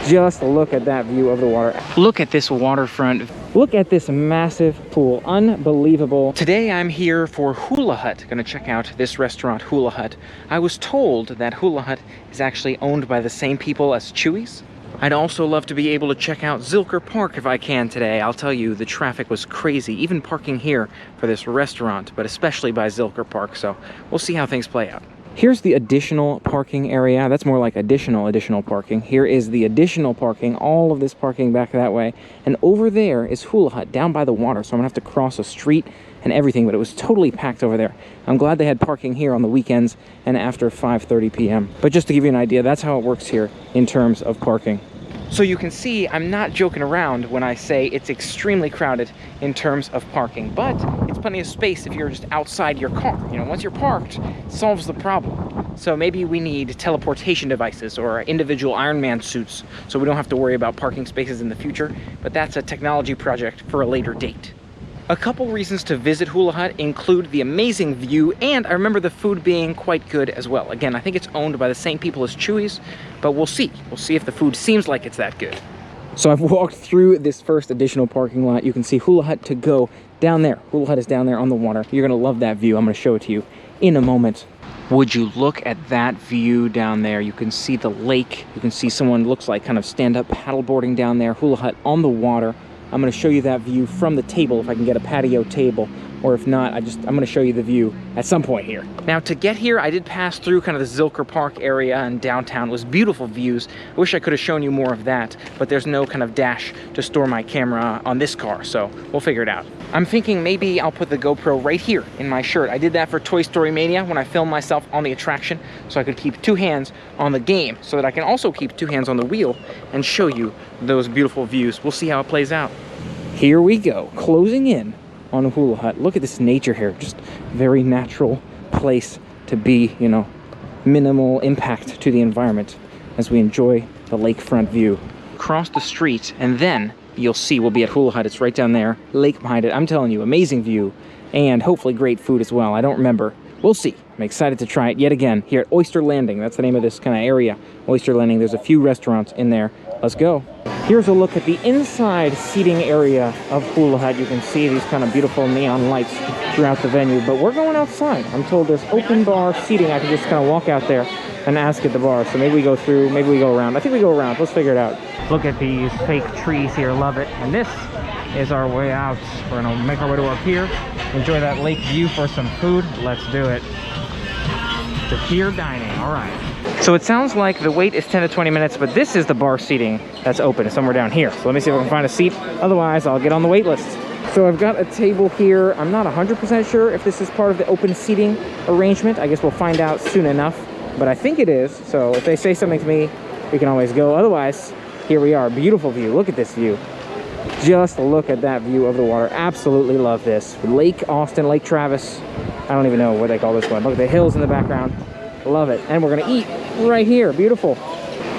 Just look at that view of the water. Look at this waterfront. Look at this massive pool. Unbelievable. Today I'm here for Hula Hut. Gonna check out this restaurant, Hula Hut. I was told that Hula Hut is actually owned by the same people as Chewy's. I'd also love to be able to check out Zilker Park if I can today. I'll tell you, the traffic was crazy, even parking here for this restaurant, but especially by Zilker Park, so we'll see how things play out. Here's the additional parking area. That's more like additional parking. Here is the additional parking, all of this parking back that way. And over there is Hula Hut down by the water. So I'm gonna have to cross a street and everything, but it was totally packed over there. I'm glad they had parking here on the weekends and after 5:30 p.m. But just to give you an idea, that's how it works here in terms of parking. So you can see I'm not joking around when I say it's extremely crowded in terms of parking, but it's plenty of space if you're just outside your car. You know, once you're parked, it solves the problem. So maybe we need teleportation devices or individual Iron Man suits so we don't have to worry about parking spaces in the future, but that's a technology project for a later date. A couple reasons to visit Hula Hut include the amazing view, and I remember the food being quite good as well. Again, I think it's owned by the same people as Chewy's, but we'll see. We'll see if the food seems like it's that good. So I've walked through this first additional parking lot. You can see Hula Hut to go down there. Hula Hut is down there on the water. You're gonna love that view. I'm gonna show it to you in a moment. Would you look at that view down there? You can see the lake. You can see someone looks like kind of stand-up paddleboarding down there. Hula Hut on the water. I'm going to show you that view from the table if I can get a patio table, or if not, I'm going to show you the view at some point here. Now to get here, I did pass through kind of the Zilker Park area and downtown. It was beautiful views. I wish I could have shown you more of that, but there's no kind of dash to store my camera on this car, so we'll figure it out. I'm thinking maybe I'll put the GoPro right here in my shirt. I did that for Toy Story Mania when I filmed myself on the attraction, so I could keep two hands on the game, so that I can also keep two hands on the wheel and show you those beautiful views. We'll see how it plays out. Here we go, closing in on Hula Hut. Look at this nature here, just very natural place to be, you know, minimal impact to the environment as we enjoy the lakefront view. Cross the street and then you'll see we'll be at Hula Hut. It's right down there, lake behind it. I'm telling you, amazing view and hopefully great food as well. I don't remember. We'll see. I'm excited to try it yet again here at Oyster Landing. That's the name of this kind of area, Oyster Landing. There's a few restaurants in there. Let's go. Here's a look at the inside seating area of Hula Hut. You can see these kind of beautiful neon lights throughout the venue, but we're going outside. I'm told there's open bar seating. I can just kind of walk out there and ask at the bar. So maybe we go through, maybe we go around. I think we go around. Let's figure it out. Look at these fake trees here. Love it. And this is our way out. We're gonna make our way to up here, enjoy that lake view for some food. Let's do it. The pier dining. All right. So it sounds like the wait is 10 to 20 minutes, but this is the bar seating that's open somewhere down here. So let me see if I can find a seat. Otherwise, I'll get on the wait list. So I've got a table here. I'm not 100% sure if this is part of the open seating arrangement. I guess we'll find out soon enough, but I think it is. So if they say something to me, we can always go. Otherwise, here we are. Beautiful view. Look at this view. Just look at that view of the water. Absolutely love this. Lake Austin, Lake Travis. I don't even know what they call this one. Look at the hills in the background. Love it. And we're gonna eat right here. Beautiful.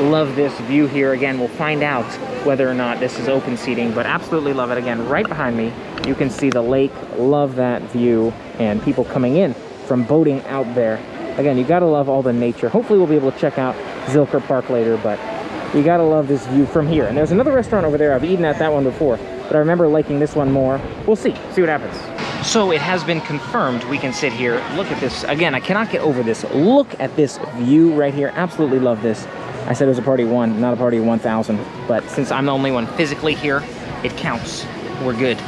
Love this view here. Again, we'll find out whether or not this is open seating, but absolutely love it. Again, right behind me, you can see the lake. Love that view and people coming in from boating out there. Again, you gotta love all the nature. Hopefully we'll be able to check out Zilker Park later, but you gotta love this view from here. And there's another restaurant over there. I've eaten at that one before, but I remember liking this one more. We'll see what happens. So it has been confirmed we can sit here. Look at this. Again, I cannot get over this. Look at this view right here. Absolutely love this. I said it was a party of one, not a party of 1,000. But since I'm the only one physically here, it counts. We're good.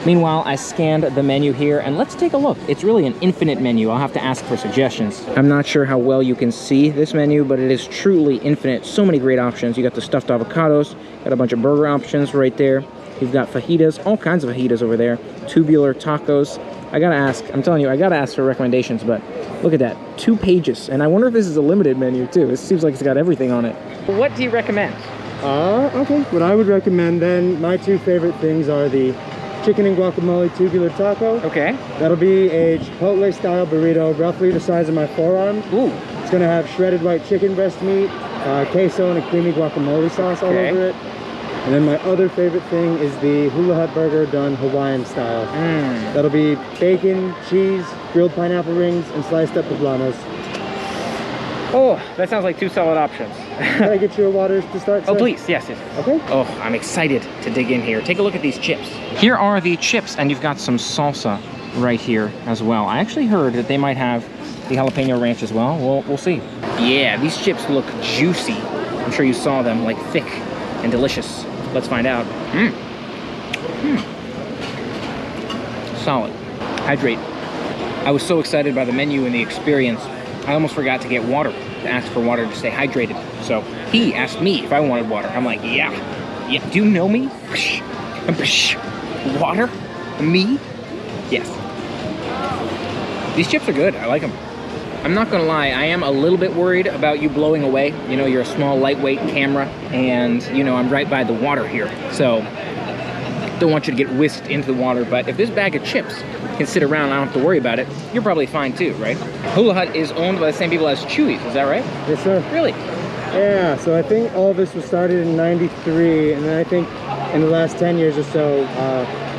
Meanwhile, I scanned the menu here, and let's take a look. It's really an infinite menu. I'll have to ask for suggestions. I'm not sure how well you can see this menu, but it is truly infinite. So many great options. You got the stuffed avocados, got a bunch of burger options right there. You've got fajitas, all kinds of fajitas over there. Tubular tacos. I gotta ask, I'm telling you, I gotta ask for recommendations, but look at that, 2 pages. And I wonder if this is a limited menu too. It seems like it's got everything on it. What do you recommend? Okay, what I would recommend then, my 2 favorite things are the chicken and guacamole tubular taco. Okay. That'll be a Chipotle style burrito, roughly the size of my forearm. Ooh. It's gonna have shredded white chicken breast meat, queso and a creamy guacamole sauce all over it. And then my other favorite thing is the Hula Hut burger done Hawaiian style. That'll be bacon, cheese, grilled pineapple rings, and sliced up poblanos. Oh, that sounds like 2 solid options. Can I get you a water to start, sir? Oh, please. Yes, yes. Okay. Oh, I'm excited to dig in here. Take a look at these chips. Here are the chips, and you've got some salsa right here as well. I actually heard that they might have the jalapeno ranch as well. We'll see. Yeah, these chips look juicy. I'm sure you saw them, like thick and delicious. Let's find out. Solid. Hydrate. I was so excited by the menu and the experience, I almost forgot to get water, to ask for water to stay hydrated. So he asked me if I wanted water. I'm like, yeah. Do you know me? Water? Me? Yes. These chips are good. I like them. I'm not gonna lie, I am a little bit worried about you blowing away. You know, you're a small, lightweight camera, and you know, I'm right by the water here. So, don't want you to get whisked into the water, but if this bag of chips can sit around, I don't have to worry about it, you're probably fine too, right? Hula Hut is owned by the same people as Chuy's, is that right? Yes, sir. Really? Yeah, so I think all this was started in '93, and then I think in the last 10 years or so,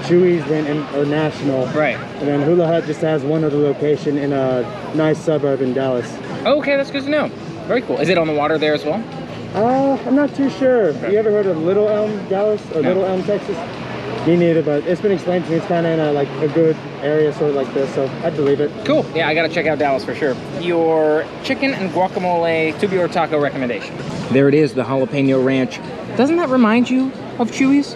Chuy's went or national. Right. And then Hula Hut just has one other location in a nice suburb in Dallas. Okay, that's good to know. Very cool. Is it on the water there as well? I'm not too sure. Okay. You ever heard of Little Elm, Dallas, or No. Little Elm, Texas? Me neither, but it's been explained to me. It's kind of in a good area, sort of like this, so I'd believe it. Cool. Yeah, I gotta check out Dallas for sure. Your chicken and guacamole tubular taco recommendation. There it is, the jalapeno ranch. Doesn't that remind you of Chuy's?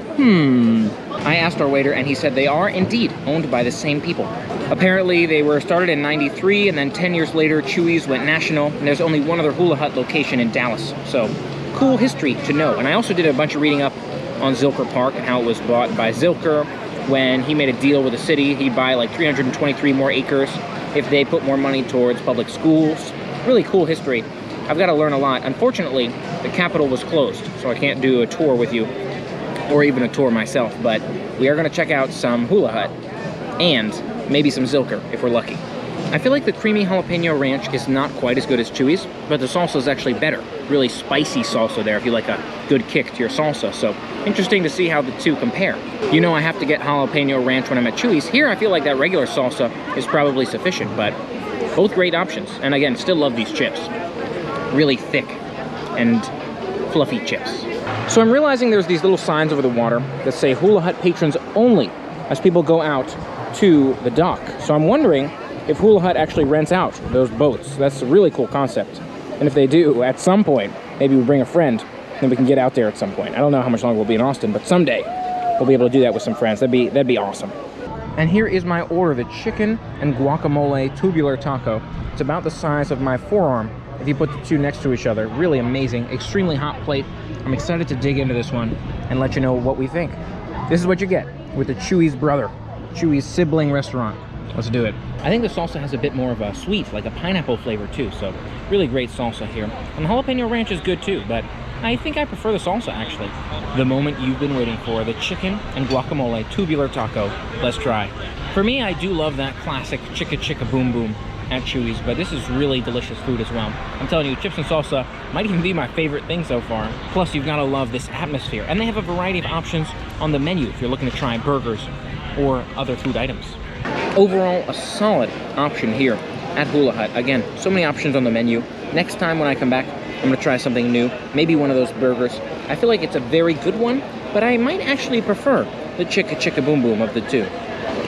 I asked our waiter and he said they are indeed owned by the same people. Apparently they were started in '93 and then 10 years later Chuy's went national, and there's only one other Hula Hut location in Dallas. So cool history to know. And I also did a bunch of reading up on Zilker Park and how it was bought by Zilker. When he made a deal with the city, he'd buy like 323 more acres if they put more money towards public schools. Really cool history. I've got to learn a lot. Unfortunately, the Capitol was closed, so I can't do a tour with you, or even a tour myself, but we are going to check out some Hula Hut, and maybe some Zilker, if we're lucky. I feel like the creamy jalapeno ranch is not quite as good as Chuy's, but the salsa is actually better. Really spicy salsa there if you like a good kick to your salsa, so interesting to see how the two compare. You know I have to get jalapeno ranch when I'm at Chuy's. Here I feel like that regular salsa is probably sufficient, but both great options. And again, still love these chips. Really thick and fluffy chips. So I'm realizing there's these little signs over the water that say Hula Hut patrons only as people go out to the dock. So I'm wondering if Hula Hut actually rents out those boats. That's a really cool concept. And if they do, at some point, maybe we bring a friend, then we can get out there at some point. I don't know how much longer we'll be in Austin, but someday we'll be able to do that with some friends. That'd be awesome. And here is my order, the chicken and guacamole tubular taco. It's about the size of my forearm if you put the two next to each other. Really amazing, extremely hot plate. I'm excited to dig into this one and let you know what we think. This is what you get with the Chuy's brother, Chuy's sibling restaurant. Let's do it. I think the salsa has a bit more of a sweet, like a pineapple flavor too, so really great salsa here. And the jalapeno ranch is good too, but I think I prefer the salsa actually. The moment you've been waiting for, the chicken and guacamole tubular taco. Let's try. For me, I do love that classic chicka chicka boom boom at Chuy's, but this is really delicious food as well. I'm telling you, chips and salsa might even be my favorite thing so far. Plus, you've got to love this atmosphere. And they have a variety of options on the menu if you're looking to try burgers or other food items. Overall, a solid option here at Hula Hut. Again, so many options on the menu. Next time when I come back, I'm gonna try something new. Maybe one of those burgers. I feel like it's a very good one, but I might actually prefer the chicka chicka boom boom of the two.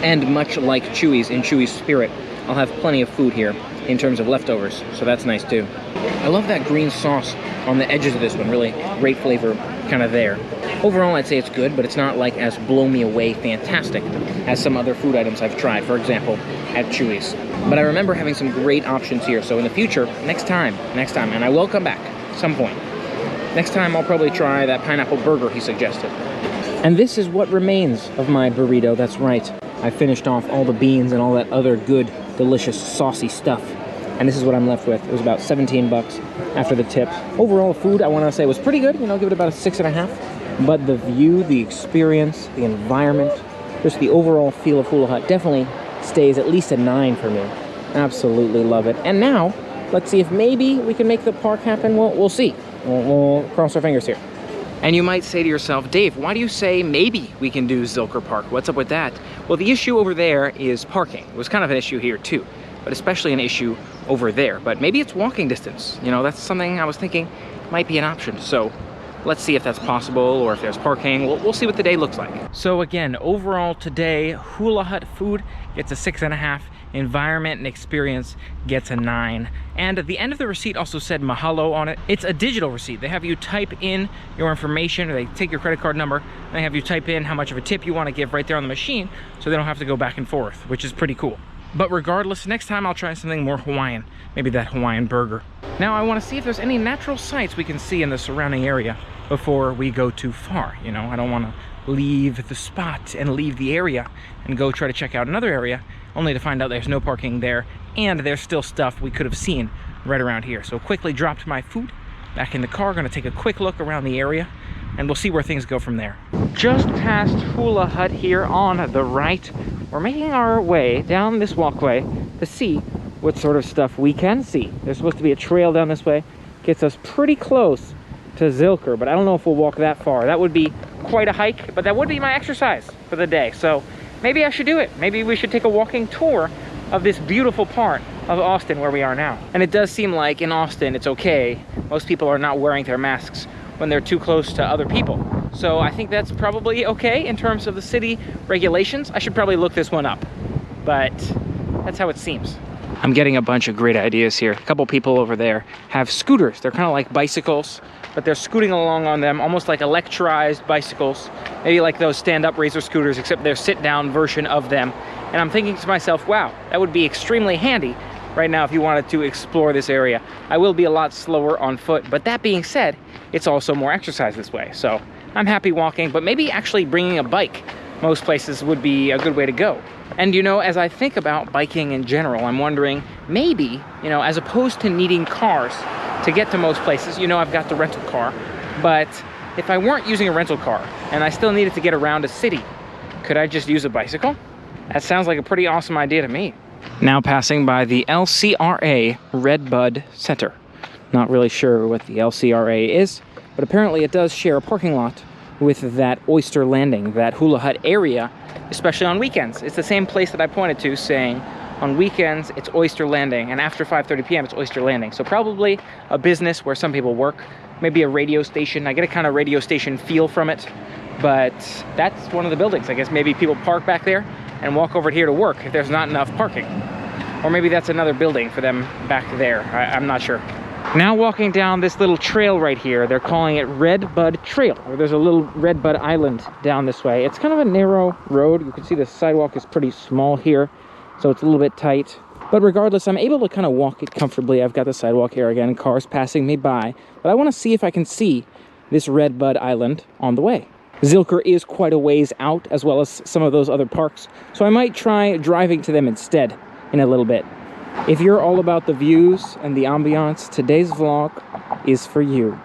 And much like Chuy's, in Chuy's spirit, I'll have plenty of food here in terms of leftovers, so that's nice too. I love that green sauce on the edges of this one. Really great flavor kind of there. Overall, I'd say it's good, but it's not like as blow me away fantastic as some other food items I've tried, for example, at Chuy's. But I remember having some great options here, so in the future, next time, and I will come back at some point. Next time, I'll probably try that pineapple burger he suggested. And this is what remains of my burrito, that's right. I finished off all the beans and all that other good, delicious, saucy stuff. And this is what I'm left with. It was about 17 bucks after the tip. Overall, food, I want to say, was pretty good. You know, give it about a 6.5. But the view, the experience, the environment, just the overall feel of Hula Hut definitely stays at least a 9 for me. Absolutely love it. And now, let's see if maybe we can make the park happen. We'll see. We'll cross our fingers here. And you might say to yourself, Dave, why do you say maybe we can do Zilker Park? What's up with that? Well, the issue over there is parking. It was kind of an issue here too, but especially an issue over there. But maybe it's walking distance. You know, that's something I was thinking. might be an option. So let's see if that's possible or if there's parking. We'll see what the day looks like. So again, overall today, Hula Hut food gets a 6.5. Environment and experience gets a 9. And at the end of the receipt also said mahalo on it. It's a digital receipt. They have you type in your information, or they take your credit card number, and they have you type in how much of a tip you want to give right there on the machine, so they don't have to go back and forth, which is pretty cool. But regardless, next time I'll try something more Hawaiian, maybe that Hawaiian burger. Now I want to see if there's any natural sights we can see in the surrounding area before we go too far. You know, I don't want to leave the spot and leave the area and go try to check out another area only to find out there's no parking there and there's still stuff we could have seen right around here. So quickly dropped my food back in the car, gonna take a quick look around the area and we'll see where things go from there. Just past Hula Hut here on the right, we're making our way down this walkway to see what sort of stuff we can see. There's supposed to be a trail down this way, gets us pretty close to Zilker, but I don't know if we'll walk that far. That would be quite a hike, but that would be my exercise for the day. So maybe I should do it. Maybe we should take a walking tour of this beautiful part of Austin where we are now. And it does seem like in Austin it's okay. Most people are not wearing their masks when they're too close to other people. So I think that's probably okay in terms of the city regulations. I should probably look this one up, but that's how it seems. I'm getting a bunch of great ideas here. A couple people over there have scooters. They're kind of like bicycles, but they're scooting along on them, almost like electrized bicycles, maybe like those stand-up Razor scooters, except they're sit-down version of them. And I'm thinking to myself, wow, that would be extremely handy right now if you wanted to explore this area. I will be a lot slower on foot, but that being said, it's also more exercise this way. So I'm happy walking, but maybe actually bringing a bike most places would be a good way to go. And you know, as I think about biking in general, I'm wondering maybe, you know, as opposed to needing cars to get to most places, you know, I've got the rental car, but if I weren't using a rental car and I still needed to get around a city, could I just use a bicycle? That sounds like a pretty awesome idea to me. Now passing by the LCRA Redbud Center. Not really sure what the LCRA is, but apparently it does share a parking lot with that Oyster Landing, that Hula Hut area, especially on weekends. It's the same place that I pointed to saying on weekends it's Oyster Landing, and after 5:30 p.m. it's Oyster Landing. So probably a business where some people work, maybe a radio station. I get a kind of radio station feel from it, but that's one of the buildings. I guess maybe people park back there and walk over here to work if there's not enough parking. Or maybe that's another building for them back there. I'm not sure. Now walking down this little trail right here, they're calling it Redbud Trail, or there's a little Redbud Island down this way. It's kind of a narrow road. You can see the sidewalk is pretty small here, so it's a little bit tight. But regardless, I'm able to kind of walk it comfortably. I've got the sidewalk here again, cars passing me by, but I want to see if I can see this Redbud Island on the way. Zilker is quite a ways out, as well as some of those other parks, so I might try driving to them instead in a little bit. If you're all about the views and the ambiance, today's vlog is for you.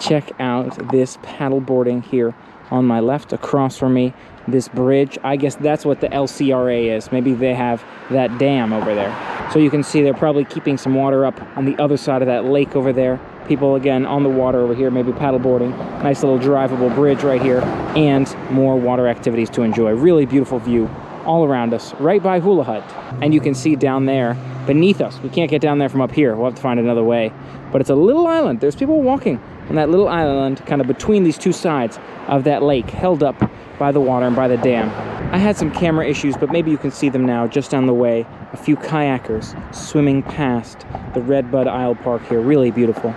Check out this paddle boarding here on my left across from me, this bridge. I guess that's what the LCRA is. Maybe they have that dam over there. So you can see they're probably keeping some water up on the other side of that lake over there. People again on the water over here, maybe paddle boarding. Nice little drivable bridge right here, and more water activities to enjoy. Really beautiful view all around us, right by Hula Hut. And you can see down there beneath us. We can't get down there from up here. We'll have to find another way. But it's a little island. There's people walking on that little island kind of between these two sides of that lake, held up by the water and by the dam. I had some camera issues, but maybe you can see them now just down the way. A few kayakers swimming past the Redbud Isle Park here. Really beautiful.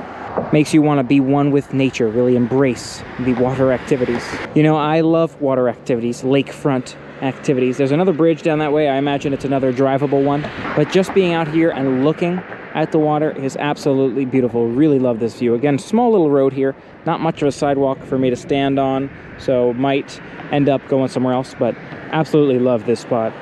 Makes you want to be one with nature, really embrace the water activities. You know, I love water activities, lakefront activities. There's another bridge down that way. I imagine it's another drivable one. But just being out here and looking at the water is absolutely beautiful. Really love this view. Again, small little road here. Not much of a sidewalk for me to stand on, so might end up going somewhere else, but absolutely love this spot.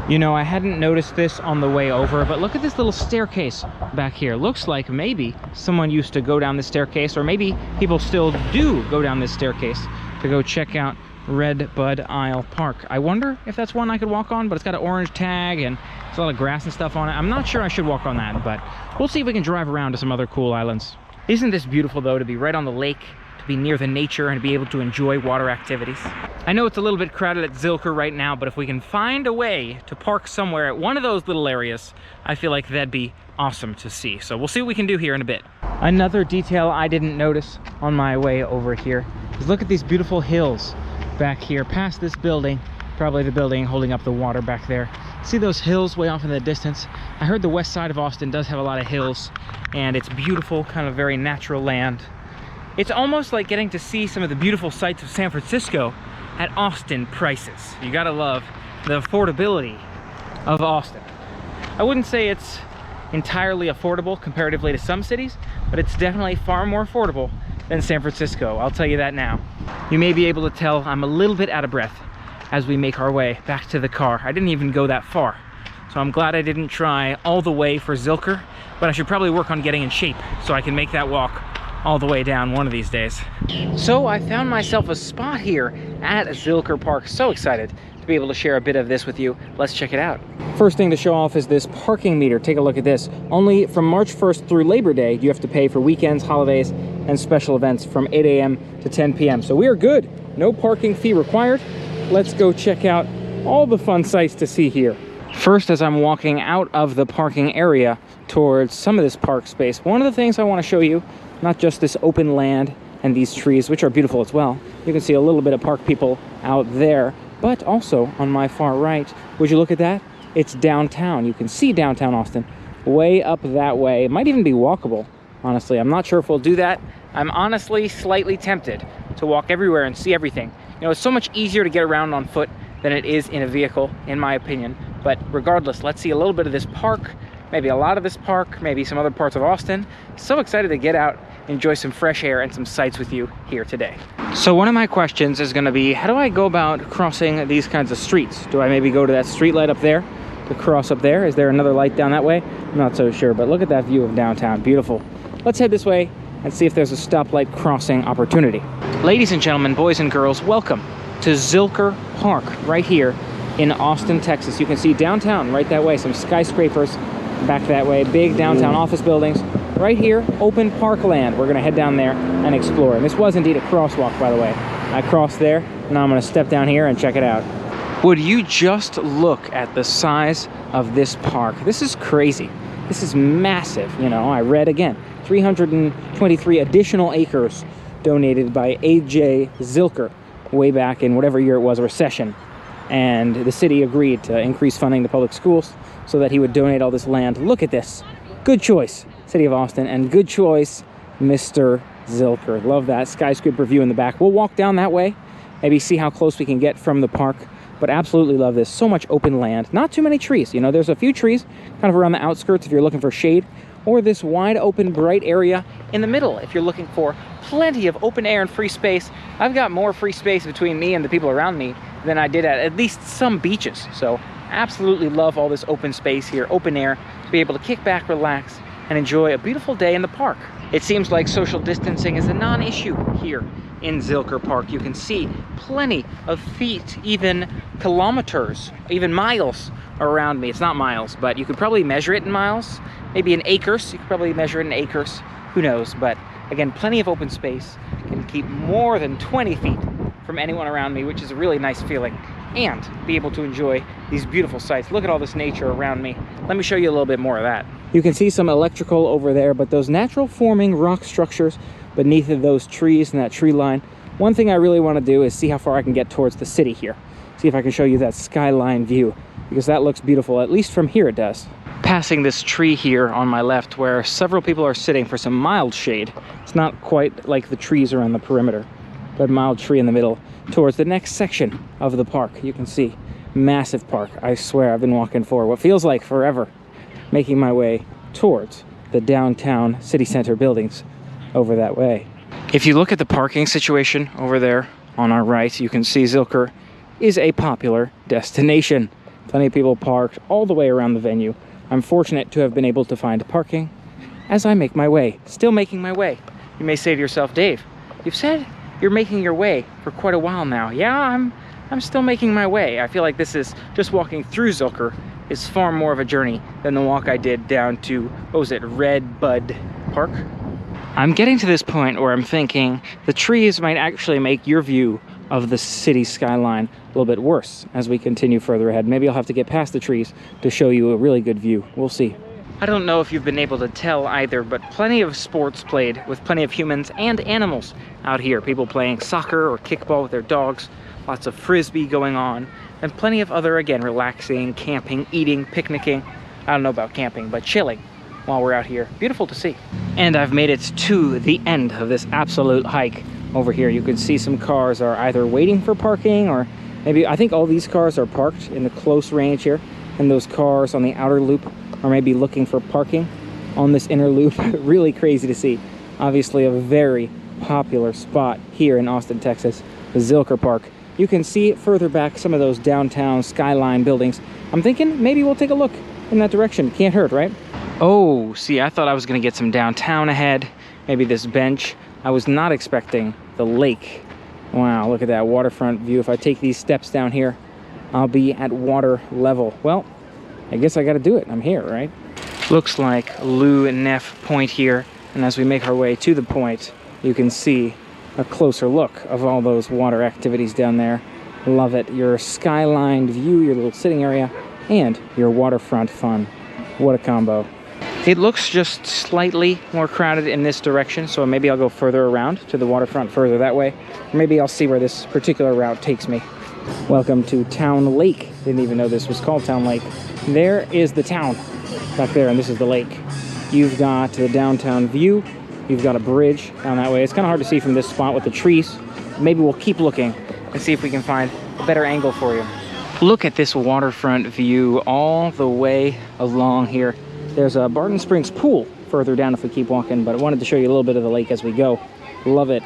You know, I hadn't noticed this on the way over, but look at this little staircase back here. Looks like maybe someone used to go down this staircase, or maybe people still do go down this staircase to go check out Redbud Isle Park. I wonder if that's one I could walk on, but it's got an orange tag and there's a lot of grass and stuff on it. I'm not sure I should walk on that, but we'll see if we can drive around to some other cool islands. Isn't this beautiful though, to be right on the lake, to be near the nature and to be able to enjoy water activities? I know it's a little bit crowded at Zilker right now, but if we can find a way to park somewhere at one of those little areas, I feel like that'd be awesome to see. So we'll see what we can do here in a bit. Another detail I didn't notice on my way over here is look at these beautiful hills back here past this building, probably the building holding up the water back there. See those hills way off in the distance? I heard the west side of Austin does have a lot of hills, and it's beautiful, kind of very natural land. It's almost like getting to see some of the beautiful sights of San Francisco at Austin prices. You gotta love the affordability of Austin. I wouldn't say it's entirely affordable comparatively to some cities, but it's definitely far more affordable than San Francisco. I'll tell you that now. You may be able to tell I'm a little bit out of breath as we make our way back to the car. I didn't even go that far, so I'm glad I didn't try all the way for Zilker, but I should probably work on getting in shape so I can make that walk all the way down one of these days. So I found myself a spot here at Zilker Park. So excited to be able to share a bit of this with you. Let's check it out. First thing to show off is this parking meter. Take a look at this. Only from March 1st through Labor Day, you have to pay for weekends, holidays, and special events from 8 a.m. to 10 p.m. So we are good. No parking fee required. Let's go check out all the fun sights to see here. First, as I'm walking out of the parking area towards some of this park space, one of the things I want to show you, not just this open land and these trees, which are beautiful as well. You can see a little bit of park people out there, but also on my far right, would you look at that? It's downtown. You can see downtown Austin way up that way. It might even be walkable, honestly. I'm not sure if we'll do that. I'm honestly slightly tempted to walk everywhere and see everything. You know, it's so much easier to get around on foot than it is in a vehicle, in my opinion. But regardless, let's see a little bit of this park, maybe a lot of this park, maybe some other parts of Austin. So excited to get out, enjoy some fresh air and some sights with you here today. So one of my questions is gonna be, how do I go about crossing these kinds of streets? Do I maybe go to that street light up there to cross up there? Is there another light down that way? I'm not so sure, but look at that view of downtown, beautiful. Let's head this way and see if there's a stoplight crossing opportunity. Ladies and gentlemen, boys and girls, welcome to Zilker Park right here in Austin, Texas. You can see downtown right that way, some skyscrapers back that way, big downtown office buildings. Right here, open parkland. We're gonna head down there and explore. And this was indeed a crosswalk, by the way. I crossed there, now I'm gonna step down here and check it out. Would you just look at the size of this park? This is crazy. This is massive. You know, I read again, 323 additional acres donated by A.J. Zilker way back in whatever year it was, a recession. And the city agreed to increase funding to public schools so that he would donate all this land. Look at this. Good choice, City of Austin, and good choice, Mr. Zilker. Love that skyscraper view in the back. We'll walk down that way, maybe see how close we can get from the park, but absolutely love this. So much open land, not too many trees. You know, there's a few trees kind of around the outskirts if you're looking for shade, or this wide open bright area in the middle if you're looking for plenty of open air and free space. I've got more free space between me and the people around me than I did at least some beaches. So absolutely love all this open space here, open air, to be able to kick back, relax, and enjoy a beautiful day in the park. It seems like social distancing is a non-issue here in Zilker Park. You can see plenty of feet, even kilometers, even miles around me. It's not miles, but you could probably measure it in miles, maybe in acres. You could probably measure it in acres, who knows? But again, plenty of open space. Can keep more than 20 feet from anyone around me, which is a really nice feeling, and be able to enjoy these beautiful sights. Look at all this nature around me. Let me show you a little bit more of that. You can see some electrical over there, but those natural forming rock structures beneath those trees and that tree line. One thing I really want to do is see how far I can get towards the city here. See if I can show you that skyline view, because that looks beautiful, at least from here it does. Passing this tree here on my left where several people are sitting for some mild shade. It's not quite like the trees around the perimeter, but mild tree in the middle towards the next section of the park. You can see massive park. I swear I've been walking for what feels like forever, making my way towards the downtown city center buildings over that way. If you look at the parking situation over there on our right, you can see Zilker is a popular destination. Plenty of people parked all the way around the venue. I'm fortunate to have been able to find parking as I make my way, still making my way. You may say to yourself, Dave, you've said you're making your way for quite a while now. Yeah, I'm still making my way. I feel like this is just walking through Zilker is far more of a journey than the walk I did down to, what was it, Red Bud Park? I'm getting to this point where I'm thinking the trees might actually make your view of the city skyline a little bit worse as we continue further ahead. Maybe I'll have to get past the trees to show you a really good view. We'll see. I don't know if you've been able to tell either, but plenty of sports played with plenty of humans and animals out here. People playing soccer or kickball with their dogs, lots of frisbee going on, and plenty of other, again, relaxing, camping, eating, picnicking. I don't know about camping, but chilling while we're out here. Beautiful to see. And I've made it to the end of this absolute hike. Over here you can see some cars are either waiting for parking, or maybe, I think all these cars are parked in the close range here, and those cars on the outer loop are maybe looking for parking on this inner loop. Really crazy to see. Obviously a very popular spot here in Austin, Texas, the Zilker Park. You can see further back some of those downtown skyline buildings. I'm thinking maybe we'll take a look in that direction. Can't hurt, right? Oh, see, I thought I was gonna get some downtown ahead, maybe this bench. I was not expecting the lake. Wow, look at that waterfront view. If I take these steps down here, I'll be at water level. Well, I guess I gotta do it. I'm here, right? Looks like Lou Neff Point here, and as we make our way to the point, you can see a closer look of all those water activities down there. Love it. Your skyline view, your little sitting area, and your waterfront fun. What a combo. It looks just slightly more crowded in this direction, so maybe I'll go further around to the waterfront further that way. Or maybe I'll see where this particular route takes me. Welcome to Town Lake. Didn't even know this was called Town Lake. There is the town back there, and this is the lake. You've got the downtown view. You've got a bridge down that way. It's kind of hard to see from this spot with the trees. Maybe we'll keep looking and see if we can find a better angle for you. Look at this waterfront view all the way along here. There's a Barton Springs pool further down if we keep walking, but I wanted to show you a little bit of the lake as we go. Love it.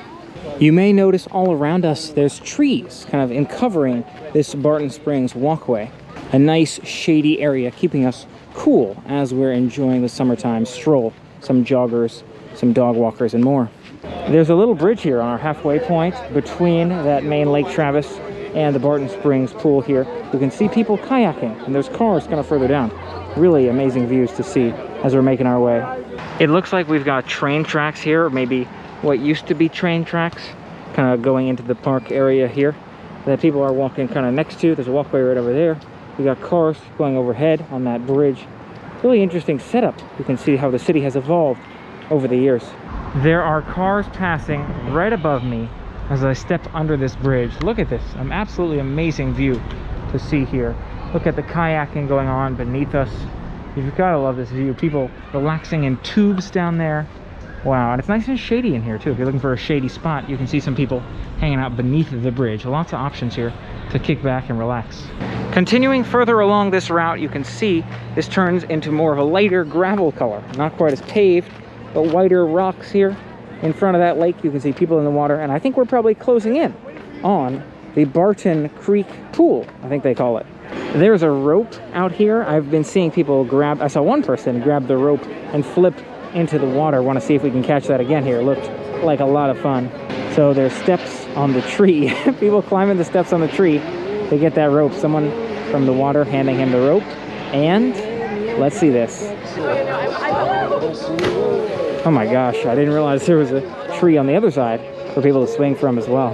You may notice all around us there's trees kind of covering this Barton Springs walkway. A nice shady area keeping us cool as we're enjoying the summertime stroll. Some joggers, some dog walkers, and more. There's a little bridge here on our halfway point between that main Lake Travis and the Barton Springs pool here. You can see people kayaking, and there's cars kind of further down. Really amazing views to see as we're making our way. It looks like we've got train tracks here, or maybe what used to be train tracks, kind of going into the park area here that people are walking kind of next to. There's a walkway right over there. We got cars going overhead on that bridge. Really interesting setup. You can see how the city has evolved over the years. There are cars passing right above me as I step under this bridge. Look at this, an absolutely amazing view to see here. Look at the kayaking going on beneath us. You've got to love this view. People relaxing in tubes down there. Wow, and it's nice and shady in here too. If you're looking for a shady spot, you can see some people hanging out beneath the bridge. Lots of options here to kick back and relax. Continuing further along this route, you can see this turns into more of a lighter gravel color. Not quite as paved, but whiter rocks here. In front of that lake, you can see people in the water, and I think we're probably closing in on the Barton Creek Pool, I think they call it. There's a rope out here. I've been seeing people grab, I saw one person grab the rope and flip into the water. Want to see if we can catch that again here. It looked like a lot of fun. So there's steps on the tree. People climbing the steps on the tree to get that rope. Someone from the water handing him the rope. And let's see this. Oh my gosh, I didn't realize there was a tree on the other side for people to swing from as well.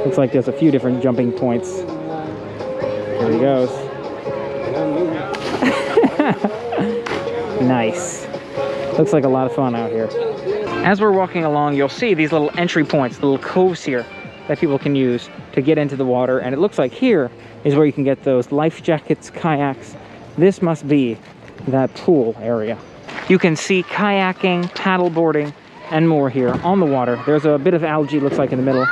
Looks like there's a few different jumping points. There he goes. Nice. Looks like a lot of fun out here. As we're walking along, you'll see these little entry points, little coves here that people can use to get into the water. And it looks like here is where you can get those life jackets, kayaks. This must be that pool area. You can see kayaking, paddleboarding, and more here on the water. There's a bit of algae, looks like, in the middle,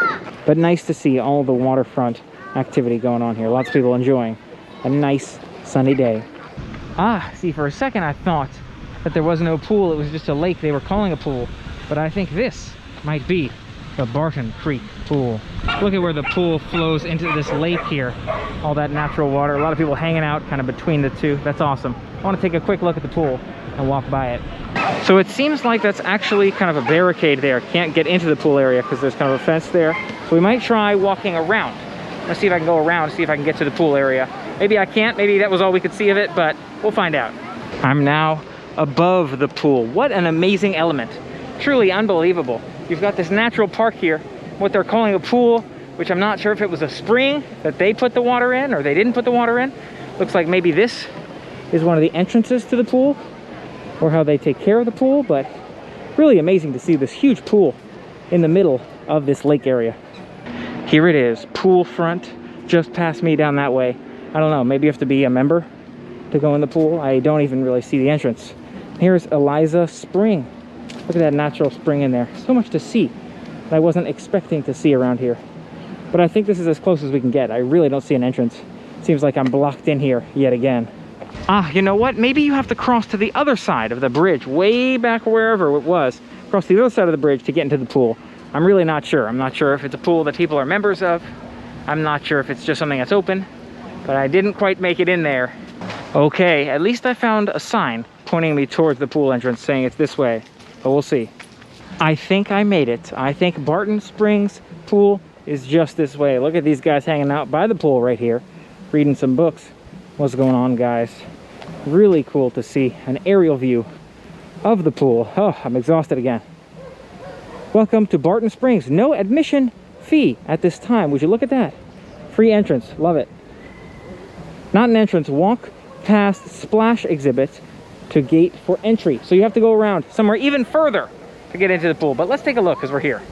but nice to see all the waterfront activity going on here. Lots of people enjoying a nice sunny day. See, for a second I thought that there was no pool. It was just a lake they were calling a pool, but I think this might be the Barton Creek Pool. Look at where the pool flows into this lake here. All that natural water. A lot of people hanging out kind of between the two. That's awesome. I want to take a quick look at the pool and walk by it. So it seems like that's actually kind of a barricade there. Can't get into the pool area because there's kind of a fence there. So we might try walking around. Let's see if I can go around, see if I can get to the pool area. Maybe I can't, maybe that was all we could see of it, but we'll find out. I'm now above the pool. What an amazing element. Truly unbelievable. You've got this natural park here, what they're calling a pool, which I'm not sure if it was a spring that they put the water in or they didn't put the water in. Looks like maybe this is one of the entrances to the pool. or how they take care of the pool, but really amazing to see this huge pool in the middle of this lake area. Here it is, pool front, just past me down that way. I don't know, maybe you have to be a member to go in the pool. I don't even really see the entrance. Here's Eliza Spring. Look at that natural spring in there. So much to see that I wasn't expecting to see around here. But I think this is as close as we can get. I really don't see an entrance. Seems like I'm blocked in here yet again. Ah, you know what? Maybe you have to cross to the other side of the bridge, way back wherever it was. Cross the other side of the bridge to get into the pool. I'm really not sure. I'm not sure if it's a pool that people are members of. I'm not sure if it's just something that's open, but I didn't quite make it in there. Okay, at least I found a sign pointing me towards the pool entrance saying it's this way, but we'll see. I think I made it. I think Barton Springs pool is just this way. Look at these guys hanging out by the pool right here, reading some books. What's going on, guys? Really cool to see an aerial view of the pool. Oh, I'm exhausted again. Welcome to Barton Springs. No admission fee at this time. Would you look at that? Free entrance. Love it. Not an entrance. Walk past splash exhibit to gate for entry. So you have to go around somewhere even further to get into the pool. But let's take a look because we're here.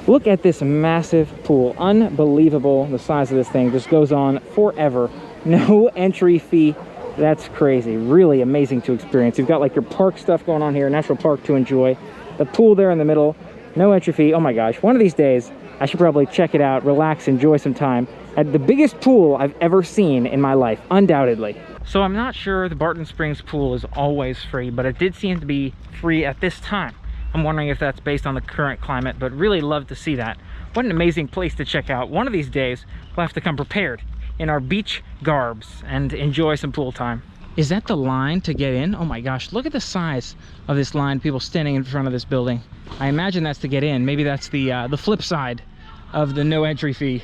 Look at this massive pool. Unbelievable. The size of this thing just goes on forever. No entry fee. That's crazy. Really amazing to experience. You've got like your park stuff going on here, national park to enjoy. The pool there in the middle. No entry fee. Oh my gosh. One of these days, I should probably check it out, relax, enjoy some time at the biggest pool I've ever seen in my life, undoubtedly. So I'm not sure the Barton Springs pool is always free, but it did seem to be free at this time. I'm wondering if that's based on the current climate, but really love to see that. What an amazing place to check out. One of these days, we'll have to come prepared in our beach garbs and enjoy some pool time. Is that the line to get in? Oh my gosh, look at the size of this line, people standing in front of this building. I imagine that's to get in. Maybe that's the flip side of the no entry fee.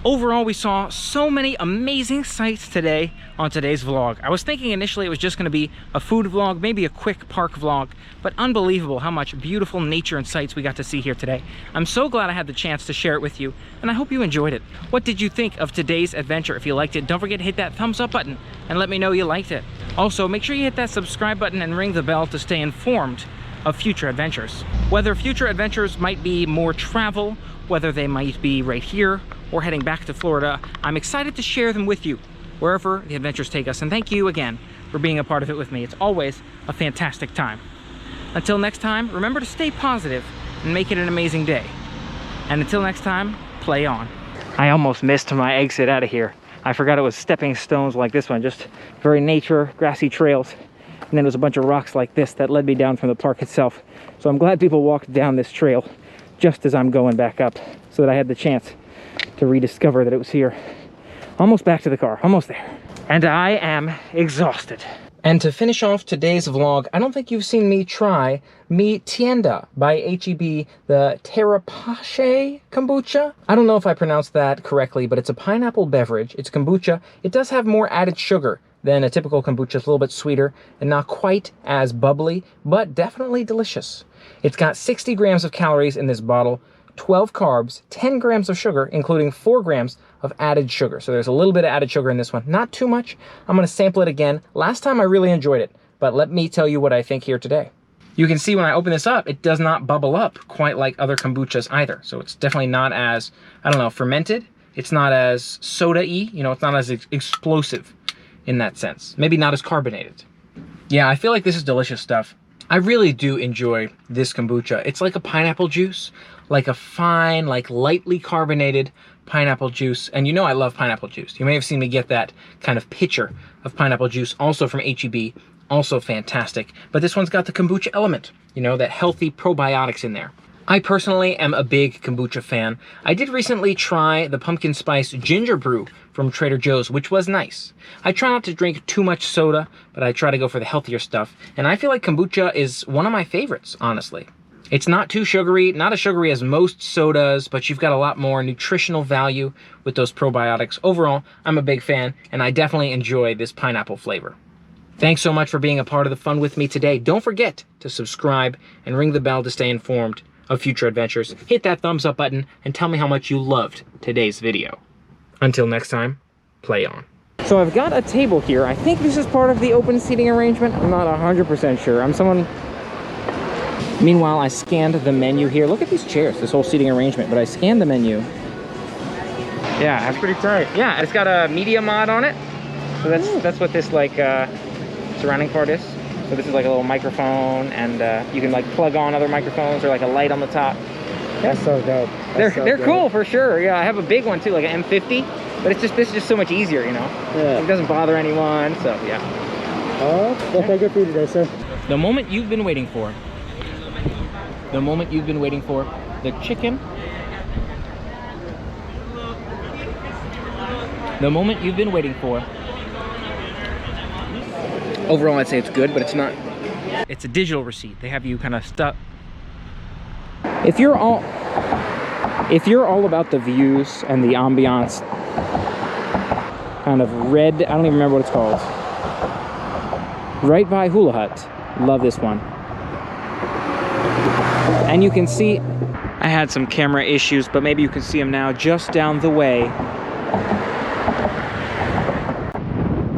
Overall, we saw so many amazing sights today on today's vlog. I was thinking initially it was just going to be a food vlog, maybe a quick park vlog, but unbelievable how much beautiful nature and sights we got to see here today. I'm so glad I had the chance to share it with you, and I hope you enjoyed it. What did you think of today's adventure? If you liked it, don't forget to hit that thumbs up button and let me know you liked it. Also, make sure you hit that subscribe button and ring the bell to stay informed of future adventures. Whether future adventures might be more travel, whether they might be right here or heading back to Florida, I'm excited to share them with you wherever the adventures take us. And thank you again for being a part of it with me. It's always a fantastic time. Until next time, remember to stay positive and make it an amazing day. And until next time, play on. I almost missed my exit out of here. I forgot it was stepping stones like this one, just very nature, grassy trails. And then there was a bunch of rocks like this that led me down from the park itself. So I'm glad people walked down this trail just as I'm going back up so that I had the chance to rediscover that it was here. Almost back to the car, almost there. And I am exhausted. And to finish off today's vlog, I don't think you've seen me try Mi Tienda by H-E-B, the Terrapasche Kombucha. I don't know if I pronounced that correctly, but it's a pineapple beverage. It's kombucha. It does have more added sugar than a typical kombucha. It's a little bit sweeter and not quite as bubbly, but definitely delicious. It's got 60 grams of calories in this bottle, 12 carbs, 10 grams of sugar, including 4 grams of added sugar. So there's a little bit of added sugar in this one. Not too much. I'm going to sample it again. Last time I really enjoyed it, but let me tell you what I think here today. You can see when I open this up, it does not bubble up quite like other kombuchas either. So it's definitely not as, I don't know, fermented. It's not as soda-y, you know, it's not as explosive in that sense. Maybe not as carbonated. Yeah, I feel like this is delicious stuff. I really do enjoy this kombucha. It's like a pineapple juice, like a fine, like lightly carbonated pineapple juice. And you know I love pineapple juice. You may have seen me get that kind of pitcher of pineapple juice, also from H-E-B, also fantastic. But this one's got the kombucha element, you know, that healthy probiotics in there. I personally am a big kombucha fan. I did recently try the pumpkin spice ginger brew from Trader Joe's, which was nice. I try not to drink too much soda, but I try to go for the healthier stuff. And I feel like kombucha is one of my favorites, honestly. It's not too sugary, not as sugary as most sodas, but you've got a lot more nutritional value with those probiotics. Overall, I'm a big fan, and I definitely enjoy this pineapple flavor. Thanks so much for being a part of the fun with me today. Don't forget to subscribe and ring the bell to stay informed of future adventures. Hit that thumbs up button and tell me how much you loved today's video. Until next time, play on. So I've got a table here. I think this is part of the open seating arrangement. I'm not 100% sure. Meanwhile, I scanned the menu here. Look at these chairs, this whole seating arrangement, but I scanned the menu. Yeah, that's pretty tight. Yeah, it's got a media mod on it. So that's what this like surrounding part is. So this is like a little microphone, and you can like plug on other microphones or like a light on the top. That's so dope. They're cool for sure. Yeah, I have a big one too, like an M50, but this is just so much easier, you know. Yeah. It doesn't bother anyone, so yeah. Oh, what can I get for you today, sir? The moment you've been waiting for. The moment you've been waiting for. The chicken. The moment you've been waiting for. Overall, I'd say it's good, but it's not. It's a digital receipt. They have you kind of stuck. If you're all about the views and the ambiance, kind of red, I don't even remember what it's called. Right by Hula Hut. Love this one. And you can see, I had some camera issues, but maybe you can see them now just down the way.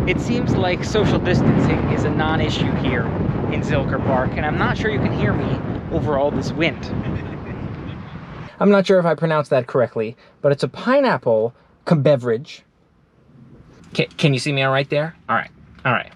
It seems like social distancing is a non-issue here in Zilker Park, and I'm not sure you can hear me over all this wind. I'm not sure if I pronounced that correctly, but it's a pineapple beverage. Can you see me all right there? All right.